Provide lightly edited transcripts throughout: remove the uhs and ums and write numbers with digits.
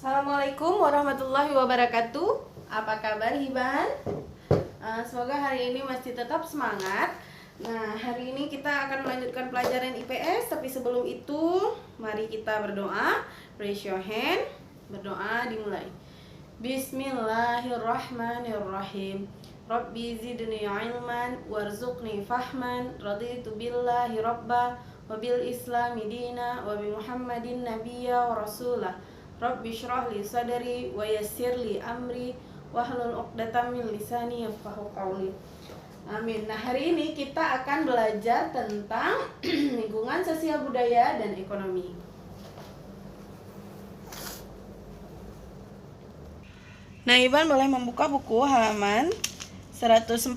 Assalamualaikum warahmatullahi wabarakatuh. Apa kabar Hiban? Semoga hari ini masih tetap semangat. Nah, hari ini kita akan melanjutkan pelajaran IPS. Tapi sebelum itu, mari kita berdoa. Raise your hand. Berdoa dimulai. Bismillahirrahmanirrahim. Rabbi zidni ilman warzuqni fahman. Raditu billahi rabba wabil islami dina wabi muhammadin nabiyya wa rasulah. Rabbi shrah li sadri wa yassir li amri wahlul 'uqdatam min lisani yafqahu qawli. Amin. Nah, hari ini kita akan belajar tentang lingkungan sosial budaya dan ekonomi. Nah, Iban boleh membuka buku halaman 146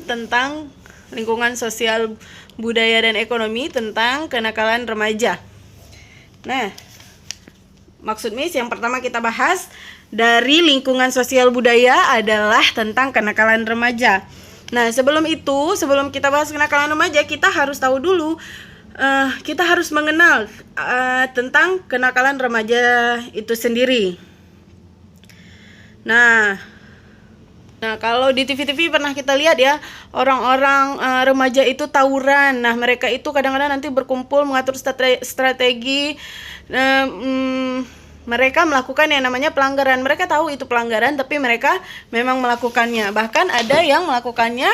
tentang lingkungan sosial budaya dan ekonomi tentang kenakalan remaja. Nah, maksudnya yang pertama kita bahas dari lingkungan sosial budaya adalah tentang kenakalan remaja. Nah, sebelum kita bahas kenakalan remaja, kita harus tahu dulu, kita harus mengenal tentang kenakalan remaja itu sendiri. Nah, kalau di TV-TV pernah kita lihat ya, orang-orang remaja itu tawuran. Nah, mereka itu kadang-kadang nanti berkumpul mengatur strategi. Mereka melakukan yang namanya pelanggaran. Mereka tahu itu pelanggaran, tapi mereka memang melakukannya. Bahkan ada yang melakukannya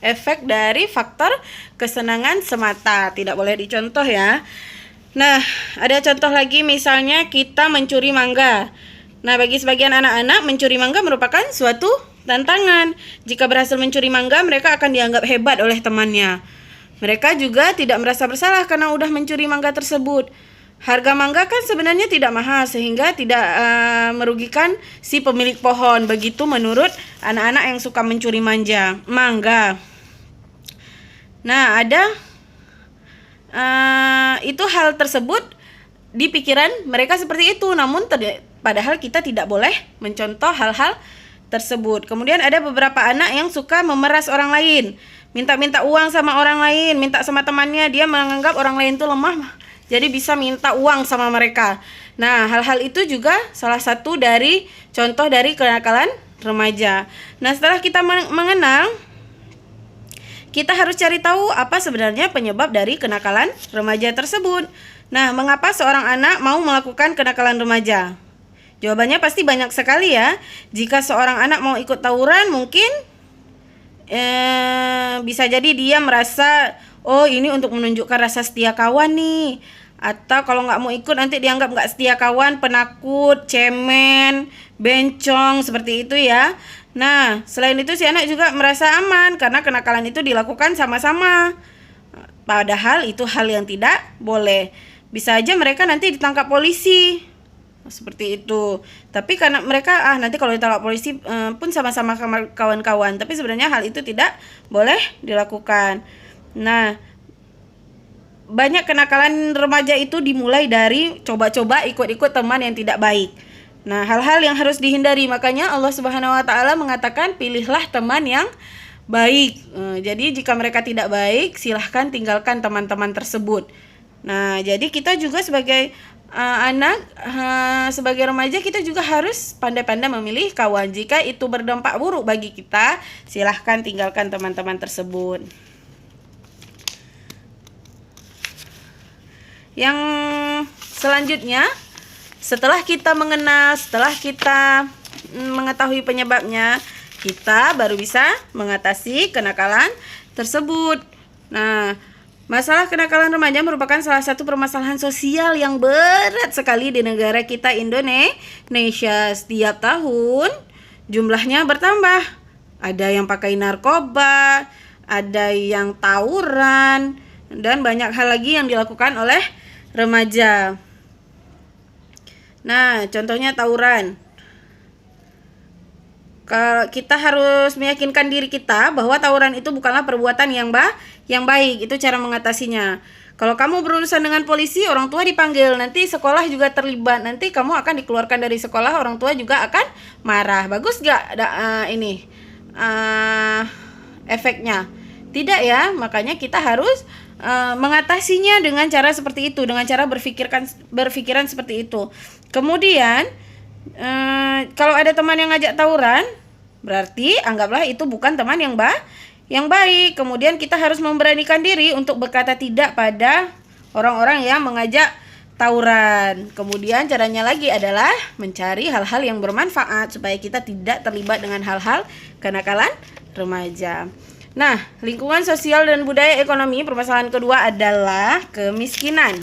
efek dari faktor kesenangan semata. Tidak boleh dicontoh ya. Nah, ada contoh lagi, misalnya kita mencuri mangga. Nah, bagi sebagian anak-anak mencuri mangga merupakan suatu tantangan. Jika berhasil mencuri mangga, mereka akan dianggap hebat oleh temannya. Mereka juga tidak merasa bersalah karena udah mencuri mangga tersebut. Harga mangga kan sebenarnya tidak mahal, sehingga tidak merugikan si pemilik pohon. Begitu menurut anak-anak yang suka mencuri mangga. Nah, ada itu hal tersebut di pikiran mereka seperti itu. Namun padahal kita tidak boleh mencontoh hal-hal tersebut. Kemudian ada beberapa anak yang suka memeras orang lain, minta-minta uang sama orang lain, minta sama temannya. Dia menganggap orang lain itu lemah, jadi bisa minta uang sama mereka. Nah, hal-hal itu juga salah satu dari contoh dari kenakalan remaja. Nah, setelah kita mengenal, kita harus cari tahu apa sebenarnya penyebab dari kenakalan remaja tersebut. Nah, mengapa seorang anak mau melakukan kenakalan remaja? Jawabannya pasti banyak sekali ya. Jika seorang anak mau ikut tawuran, mungkin bisa jadi dia merasa, oh ini untuk menunjukkan rasa setia kawan nih. Atau kalau nggak mau ikut nanti dianggap nggak setia kawan, penakut, cemen, bencong, seperti itu ya. Nah, selain itu si anak juga merasa aman karena kenakalan itu dilakukan sama-sama. Padahal itu hal yang tidak boleh. Bisa aja mereka nanti ditangkap polisi. Seperti itu. Tapi karena mereka nanti kalau ditangkap polisi pun sama-sama kawan-kawan. Tapi sebenarnya hal itu tidak boleh dilakukan. Nah, banyak kenakalan remaja itu dimulai dari coba-coba ikut-ikut teman yang tidak baik. Nah, hal-hal yang harus dihindari. Makanya Allah Subhanahu wa taala mengatakan, pilihlah teman yang baik. Jadi jika mereka tidak baik, silahkan tinggalkan teman-teman tersebut. Nah, jadi kita juga sebagai anak, sebagai remaja, kita juga harus pandai-pandai memilih kawan. Jika itu berdampak buruk bagi kita, silahkan tinggalkan teman-teman tersebut. Yang selanjutnya, setelah kita mengenal, setelah kita mengetahui penyebabnya, kita baru bisa mengatasi kenakalan tersebut. Nah, masalah kenakalan remaja merupakan salah satu permasalahan sosial yang berat sekali di negara kita Indonesia. Setiap tahun jumlahnya bertambah. Ada yang pakai narkoba, ada yang tawuran, dan banyak hal lagi yang dilakukan oleh remaja. Nah, contohnya tawuran. Kita harus meyakinkan diri kita bahwa tawuran itu bukanlah perbuatan yang baik. Itu cara mengatasinya. Kalau kamu berurusan dengan polisi, orang tua dipanggil, nanti sekolah juga terlibat, nanti kamu akan dikeluarkan dari sekolah, orang tua juga akan marah. Bagus gak efeknya? Tidak ya. Makanya kita harus mengatasinya dengan cara seperti itu, dengan cara berpikiran seperti itu. Kemudian Kalau ada teman yang ngajak tawuran, berarti anggaplah itu bukan teman yang baik. Kemudian kita harus memberanikan diri untuk berkata tidak pada orang-orang yang mengajak tawuran. Kemudian caranya lagi adalah mencari hal-hal yang bermanfaat supaya kita tidak terlibat dengan hal-hal kenakalan remaja. Nah, lingkungan sosial dan budaya ekonomi, permasalahan kedua adalah kemiskinan.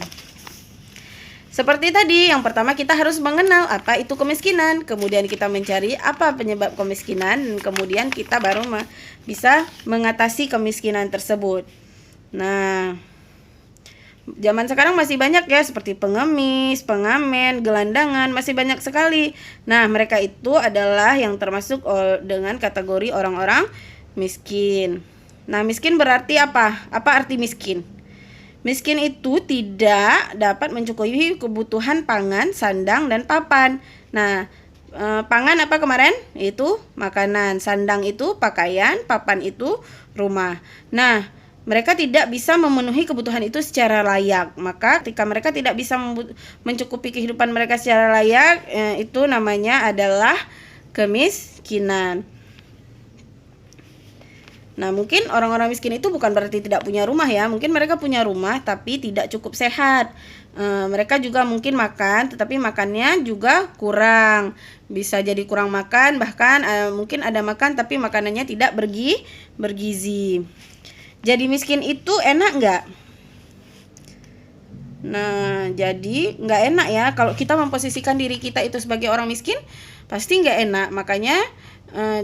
Seperti tadi, yang pertama kita harus mengenal apa itu kemiskinan, kemudian kita mencari apa penyebab kemiskinan, dan kemudian kita baru bisa mengatasi kemiskinan tersebut. Nah, zaman sekarang masih banyak ya, seperti pengemis, pengamen, gelandangan, masih banyak sekali. Nah, mereka itu adalah yang termasuk dengan kategori orang-orang miskin. Nah, miskin berarti apa? Apa arti miskin? Miskin itu tidak dapat mencukupi kebutuhan pangan, sandang, dan papan. Nah, pangan apa kemarin? Itu makanan, sandang itu pakaian, papan itu rumah. Nah, mereka tidak bisa memenuhi kebutuhan itu secara layak. Maka ketika mereka tidak bisa mencukupi kehidupan mereka secara layak, itu namanya adalah kemiskinan. Nah, mungkin orang-orang miskin itu bukan berarti tidak punya rumah ya. Mungkin mereka punya rumah tapi tidak cukup sehat. Mereka juga mungkin makan tetapi makannya juga kurang. Bisa jadi kurang makan, bahkan mungkin ada makan tapi makanannya tidak bergizi. Jadi miskin itu enak nggak? Nah, jadi nggak enak ya. Kalau kita memposisikan diri kita itu sebagai orang miskin, pasti nggak enak. Makanya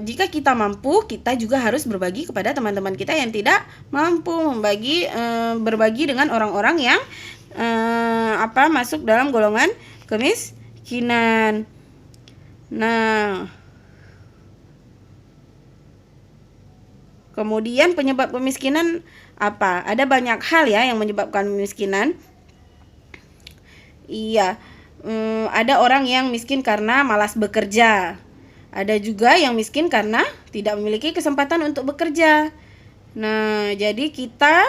jika kita mampu, kita juga harus berbagi kepada teman-teman kita yang tidak mampu, berbagi dengan orang-orang yang masuk dalam golongan kemiskinan. Nah, kemudian penyebab kemiskinan apa? Ada banyak hal ya yang menyebabkan kemiskinan. Iya, ada orang yang miskin karena malas bekerja. Ada juga yang miskin karena tidak memiliki kesempatan untuk bekerja. Nah, jadi kita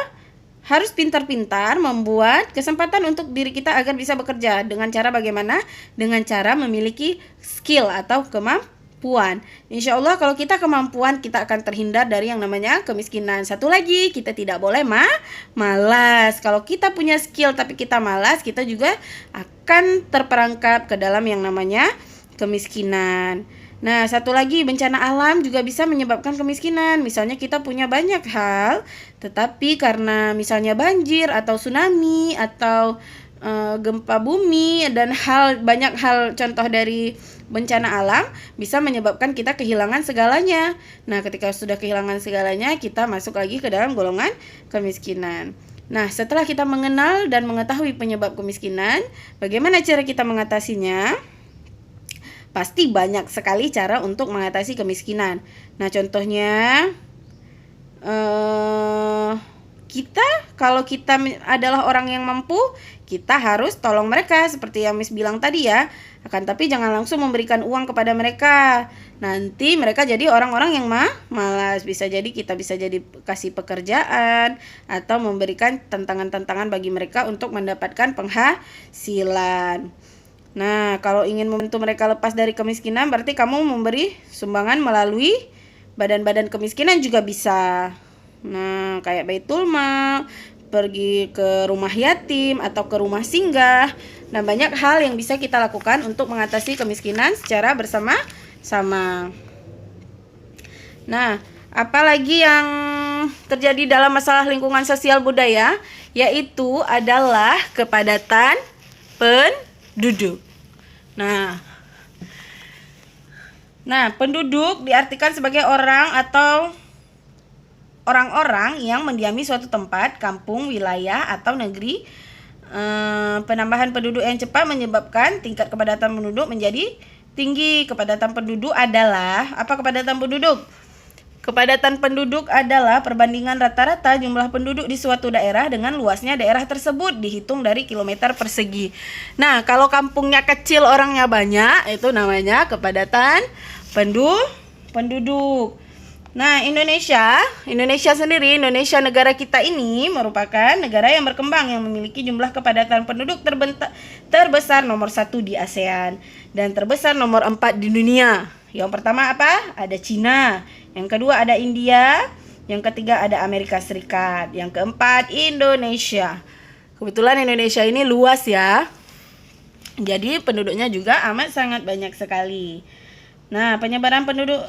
harus pintar-pintar membuat kesempatan untuk diri kita agar bisa bekerja. Dengan cara bagaimana? Dengan cara memiliki skill atau kemampuan. Insya Allah kalau kita kemampuan, kita akan terhindar dari yang namanya kemiskinan. Satu lagi, kita tidak boleh malas. Kalau kita punya skill tapi kita malas, kita juga akan terperangkap ke dalam yang namanya kemiskinan. Nah, satu lagi, bencana alam juga bisa menyebabkan kemiskinan. Misalnya kita punya banyak hal, tetapi karena misalnya banjir atau tsunami atau gempa bumi dan banyak hal contoh dari bencana alam bisa menyebabkan kita kehilangan segalanya. Nah, ketika sudah kehilangan segalanya, kita masuk lagi ke dalam golongan kemiskinan. Nah, setelah kita mengenal dan mengetahui penyebab kemiskinan, bagaimana cara kita mengatasinya? Pasti banyak sekali cara untuk mengatasi kemiskinan. Nah, contohnya kalau kita adalah orang yang mampu, kita harus tolong mereka seperti yang Miss bilang tadi ya. Akan tapi jangan langsung memberikan uang kepada mereka. Nanti mereka jadi orang-orang yang malas. Bisa jadi kita bisa jadi kasih pekerjaan atau memberikan tantangan-tantangan bagi mereka untuk mendapatkan penghasilan. Nah, kalau ingin membantu mereka lepas dari kemiskinan, berarti kamu memberi sumbangan melalui badan-badan kemiskinan juga bisa. Nah, kayak Baitul Mal, pergi ke rumah yatim atau ke rumah singgah. Nah, banyak hal yang bisa kita lakukan untuk mengatasi kemiskinan secara bersama-sama. Nah, apalagi yang terjadi dalam masalah lingkungan sosial budaya, yaitu adalah kepadatan penduduk. Nah, penduduk diartikan sebagai orang atau orang-orang yang mendiami suatu tempat, kampung, wilayah, atau negeri. Penambahan penduduk yang cepat menyebabkan tingkat kepadatan penduduk menjadi tinggi. Kepadatan penduduk adalah apa? Kepadatan penduduk? Kepadatan penduduk adalah perbandingan rata-rata jumlah penduduk di suatu daerah dengan luasnya daerah tersebut dihitung dari kilometer persegi. Nah, kalau kampungnya kecil orangnya banyak, itu namanya kepadatan penduduk. Nah, Indonesia sendiri, Indonesia negara kita ini merupakan negara yang berkembang yang memiliki jumlah kepadatan penduduk terbesar nomor 1 di ASEAN dan terbesar nomor 4 di dunia. Yang pertama apa? Ada Cina, yang kedua ada India, yang ketiga ada Amerika Serikat, yang keempat Indonesia. Kebetulan Indonesia ini luas ya. Jadi penduduknya juga amat sangat banyak sekali. Nah, penyebaran penduduk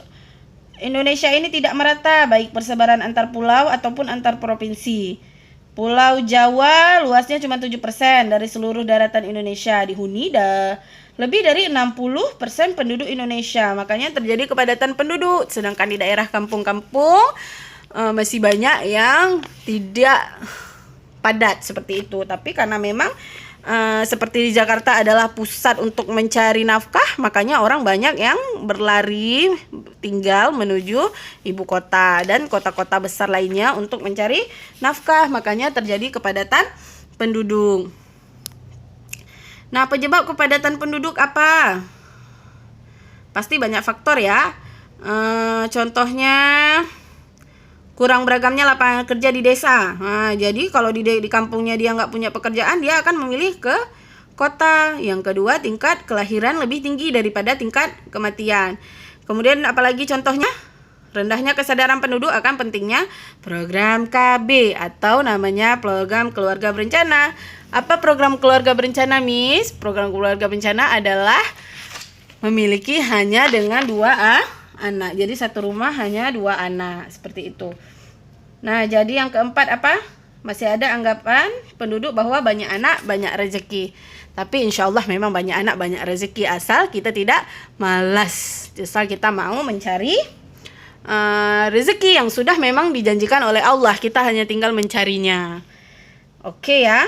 Indonesia ini tidak merata, baik persebaran antar pulau ataupun antar provinsi. Pulau Jawa luasnya cuma 7% dari seluruh daratan Indonesia. Dihuni lebih dari 60% penduduk Indonesia. Makanya terjadi kepadatan penduduk. Sedangkan di daerah kampung-kampung masih banyak yang tidak padat seperti itu. Tapi karena memang seperti di Jakarta adalah pusat untuk mencari nafkah, makanya orang banyak yang berlari tinggal menuju ibu kota dan kota-kota besar lainnya untuk mencari nafkah, makanya terjadi kepadatan penduduk. Nah, penyebab kepadatan penduduk apa? Pasti banyak faktor ya. Contohnya kurang beragamnya lapangan kerja di desa. Nah, jadi kalau di kampungnya dia nggak punya pekerjaan, dia akan memilih ke kota. Yang kedua, tingkat kelahiran lebih tinggi daripada tingkat kematian. Kemudian apalagi contohnya? Rendahnya kesadaran penduduk akan pentingnya program KB atau namanya program keluarga berencana. Apa program keluarga berencana, Miss? Program keluarga berencana adalah memiliki hanya dengan 2 anak. Jadi satu rumah hanya 2 anak, seperti itu. Nah, jadi yang keempat apa? Masih ada anggapan penduduk bahwa banyak anak banyak rezeki. Tapi insya Allah memang banyak anak banyak rezeki, asal kita tidak malas, asal kita mau mencari rezeki yang sudah memang dijanjikan oleh Allah. Kita hanya tinggal mencarinya. Oke ya.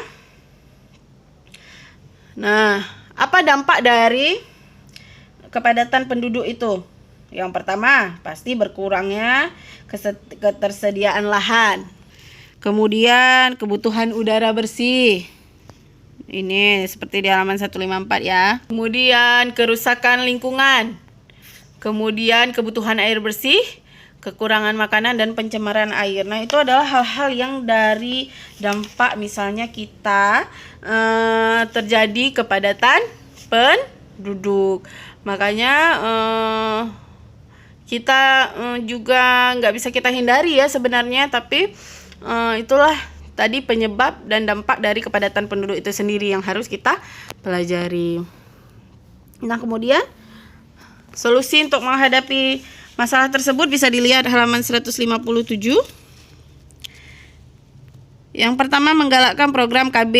Nah, apa dampak dari kepadatan penduduk itu? Yang pertama, pasti berkurangnya ketersediaan lahan. Kemudian kebutuhan udara bersih. Ini seperti di halaman 154 ya. Kemudian kerusakan lingkungan. Kemudian kebutuhan air bersih, kekurangan makanan dan pencemaran air. Nah, itu adalah hal-hal yang dari dampak misalnya kita terjadi kepadatan penduduk. Makanya kita juga nggak bisa kita hindari ya sebenarnya, tapi itulah tadi penyebab dan dampak dari kepadatan penduduk itu sendiri yang harus kita pelajari. Nah, kemudian solusi untuk menghadapi masalah tersebut bisa dilihat halaman 157. Yang pertama, menggalakkan program KB.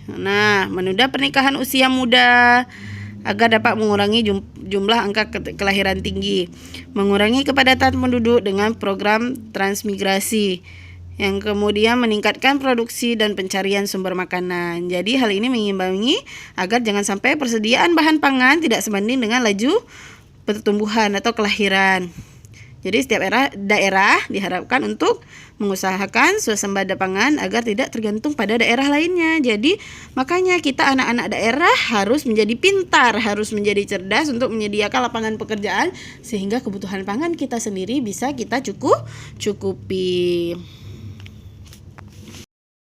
Nah, menunda pernikahan usia muda agar dapat mengurangi jumlah angka kelahiran tinggi, mengurangi kepadatan penduduk dengan program transmigrasi, yang kemudian meningkatkan produksi dan pencarian sumber makanan. Jadi hal ini mengimbangi agar jangan sampai persediaan bahan pangan tidak sebanding dengan laju pertumbuhan atau kelahiran. Jadi setiap daerah diharapkan untuk mengusahakan swasembada pangan agar tidak tergantung pada daerah lainnya. Jadi makanya kita anak-anak daerah harus menjadi pintar, harus menjadi cerdas untuk menyediakan lapangan pekerjaan sehingga kebutuhan pangan kita sendiri bisa kita cukupi.